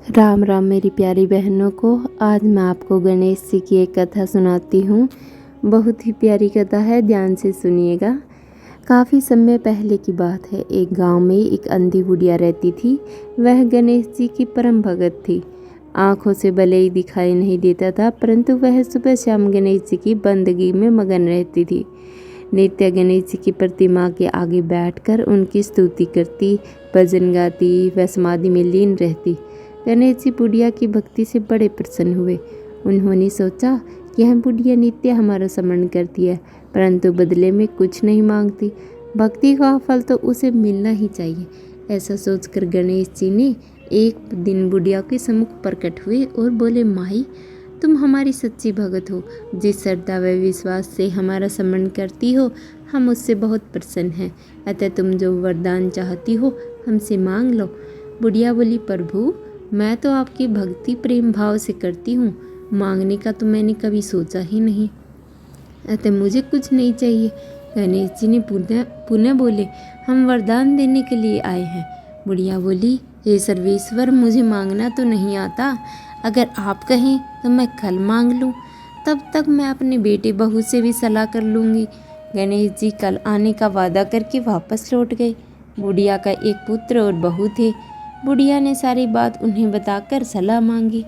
राम राम मेरी प्यारी बहनों को। आज मैं आपको गणेश जी की एक कथा सुनाती हूँ। बहुत ही प्यारी कथा है, ध्यान से सुनिएगा। काफ़ी समय पहले की बात है। एक गांव में एक अंधी बुढ़िया रहती थी। वह गणेश जी की परम भगत थी। आँखों से भले ही दिखाई नहीं देता था, परंतु वह सुबह शाम गणेश जी की बंदगी में मगन रहती थी। नित्य गणेश जी की प्रतिमा के आगे बैठकर उनकी स्तुति करती, भजन गाती, व समाधि में लीन रहती। गणेश जी बुढ़िया की भक्ति से बड़े प्रसन्न हुए। उन्होंने सोचा कि यह बुढ़िया नित्य हमारा स्मरण करती है, परंतु बदले में कुछ नहीं मांगती। भक्ति का फल तो उसे मिलना ही चाहिए। ऐसा सोचकर गणेश जी ने एक दिन बुढ़िया के सम्मुख प्रकट हुए और बोले, माई, तुम हमारी सच्ची भगत हो। जिस श्रद्धा व विश्वास से हमारा स्मरण करती हो, हम उससे बहुत प्रसन्न हैं। अतः तुम जो वरदान चाहती हो हमसे मांग लो। बुढ़िया बोली, प्रभु, मैं तो आपकी भक्ति प्रेम भाव से करती हूँ, मांगने का तो मैंने कभी सोचा ही नहीं, अतः मुझे कुछ नहीं चाहिए। गणेश जी ने पुनः बोले, हम वरदान देने के लिए आए हैं। बुढ़िया बोली, हे सर्वेश्वर, मुझे मांगना तो नहीं आता। अगर आप कहें तो मैं कल मांग लूँ, तब तक मैं अपने बेटे बहू से भी सलाह कर लूँगी। गणेश जी कल आने का वादा करके वापस लौट गए। बुढ़िया का एक पुत्र और बहू थे। बुढ़िया ने सारी बात उन्हें बताकर सलाह मांगी।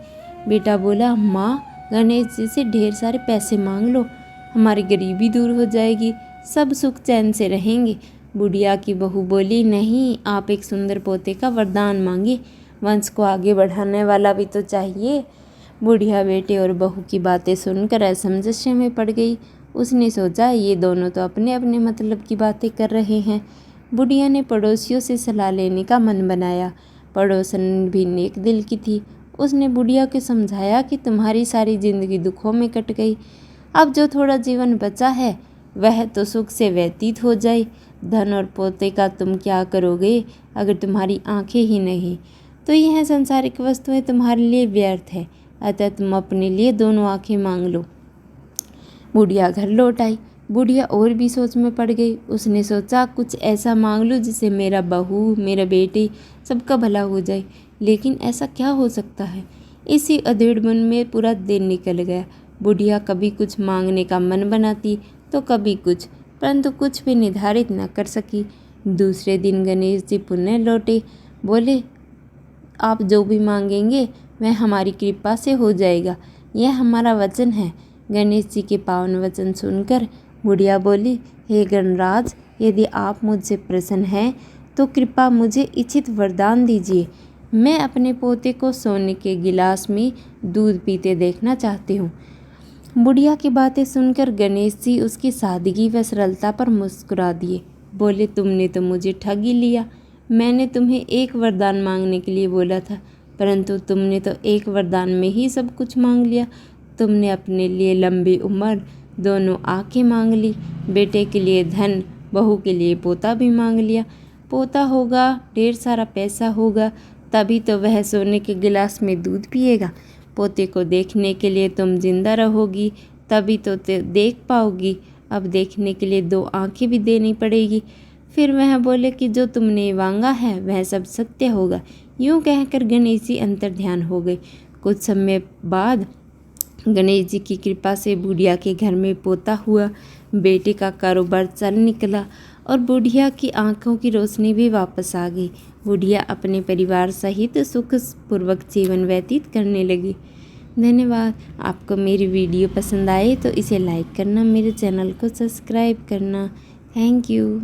बेटा बोला, माँ, गणेश जी से ढेर सारे पैसे मांग लो, हमारी गरीबी दूर हो जाएगी, सब सुख चैन से रहेंगे। बुढ़िया की बहू बोली, नहीं, आप एक सुंदर पोते का वरदान मांगे, वंश को आगे बढ़ाने वाला भी तो चाहिए। बुढ़िया बेटे और बहू की बातें सुनकर असमंजस में पड़ गई। उसने सोचा, ये दोनों तो अपने अपने मतलब की बातें कर रहे हैं। बुढ़िया ने पड़ोसियों से सलाह लेने का मन बनाया। पड़ोसन भी नेक दिल की थी। उसने बुढ़िया को समझाया कि तुम्हारी सारी जिंदगी दुखों में कट गई, अब जो थोड़ा जीवन बचा है वह तो सुख से व्यतीत हो जाए। धन और पोते का तुम क्या करोगे? अगर तुम्हारी आंखें ही नहीं तो यह सांसारिक वस्तुएं तुम्हारे लिए व्यर्थ है। अतः तुम अपने लिए दोनों आंखें मांग लो। बुढ़िया घर लौट आई। बुढ़िया और भी सोच में पड़ गई। उसने सोचा, कुछ ऐसा मांग लूँ जिससे मेरा बहू, मेरा बेटे, सबका भला हो जाए। लेकिन ऐसा क्या हो सकता है? इसी अधेड़ मन में पूरा दिन निकल गया। बुढ़िया कभी कुछ मांगने का मन बनाती तो कभी कुछ, परंतु कुछ भी निर्धारित न कर सकी। दूसरे दिन गणेश जी पुनः लौटे। बोले, आप जो भी मांगेंगे वह हमारी कृपा से हो जाएगा, यह हमारा वचन है। गणेश जी के पावन वचन सुनकर बुढ़िया बोली, हे गणराज, यदि आप मुझसे प्रसन्न हैं तो कृपा मुझे इच्छित वरदान दीजिए। मैं अपने पोते को सोने के गिलास में दूध पीते देखना चाहती हूँ। बुढ़िया की बातें सुनकर गणेश जी उसकी सादगी व सरलता पर मुस्कुरा दिए। बोले, तुमने तो मुझे ठग ही लिया। मैंने तुम्हें एक वरदान मांगने के लिए बोला था, परंतु तुमने तो एक वरदान में ही सब कुछ मांग लिया। तुमने अपने लिए लंबी उम्र, दोनों आंखें मांग ली, बेटे के लिए धन, बहू के लिए पोता भी मांग लिया। पोता होगा, ढेर सारा पैसा होगा, तभी तो वह सोने के गिलास में दूध पिएगा। पोते को देखने के लिए तुम जिंदा रहोगी, तभी तो देख पाओगी। अब देखने के लिए दो आंखें भी देनी पड़ेगी। फिर वह बोले कि जो तुमने मांगा है वह सब सत्य होगा। यूं कहकर गणेश जी अंतर्ध्यान हो गए। कुछ समय बाद गणेश जी की कृपा से बुढ़िया के घर में पोता हुआ। बेटे का कारोबार चल निकला और बुढ़िया की आंखों की रोशनी भी वापस आ गई। बुढ़िया अपने परिवार सहित सुखपूर्वक जीवन व्यतीत करने लगी। धन्यवाद। आपको मेरी वीडियो पसंद आए तो इसे लाइक करना, मेरे चैनल को सब्सक्राइब करना। Thank you.